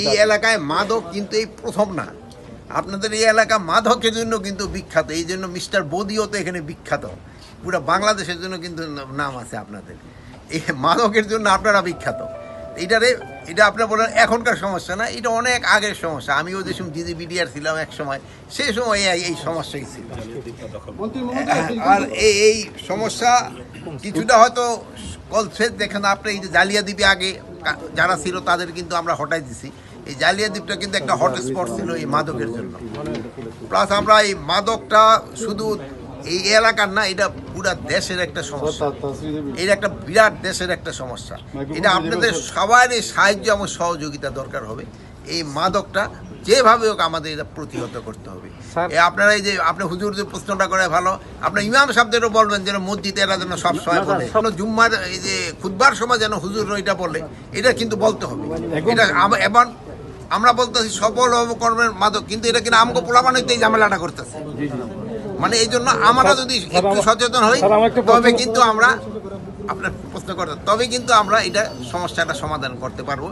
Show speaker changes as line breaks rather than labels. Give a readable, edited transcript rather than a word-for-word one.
এই এলাকায় মাদক কিন্তু এই প্রথম না। আপনাদের এই এলাকা মাদকের জন্য কিন্তু বিখ্যাত, এই জন্য মিস্টার বদিও তো এখানে বিখ্যাত, পুরো বাংলাদেশের জন্য কিন্তু নাম আছে আপনাদের। এই মাদকের জন্য আপনারা বিখ্যাত। এটা আপনার বলেন এখনকার সমস্যা না, এটা অনেক আগের সমস্যা। আমিও যে সময় জিজিবিডিআর ছিলাম এক সময়, সেই সময় এই সমস্যাই ছিল। আর এই সমস্যা কিছুটা হয়তো কলসে দেখেন আপনি, এই যে জালিয়াদ্বীপে আগে যারা ছিল তাদের কিন্তু আমরা হটাই দিছি। এই জালিয়াদ্বীপটা কিন্তু একটা হটস্পট ছিল এই মাদকের জন্য। প্লাস আমরা এই মাদকটা শুধু এই এলাকার না, এটা পুরা দেশের একটা সমস্যা, এটা একটা বিরাট দেশের একটা সমস্যা। এটা আপনাদের সবারই সাহায্য এবং সহযোগিতা দরকার হবে। এই মাদকটা যেভাবে হোক আমাদের এটা প্রতিহত করতে হবে। আপনারা এই যে আপনি হুজুর যে প্রশ্নটা করে ভালো, আপনার ইমাম সাহেবদেরও বলবেন যেন মসজিদে এরা যেন সবসময় বলে, জুম্মার এই যে খুতবার সময় যেন হুজুর এটা বলে, এটা কিন্তু বলতে হবে। এটা এমন আমরা বলতেছি সফল কর্মের মাদক, কিন্তু এটা কিনা আমগো পোলাপানিতে এই ঝামেলাটা করতেছে। মানে এই জন্য আমরা যদি একটু সচেতন হই, তবে কিন্তু আমরা আপনার প্রশ্ন করতে, তবে কিন্তু আমরা এটা সমস্যাটা সমাধান করতে পারবো।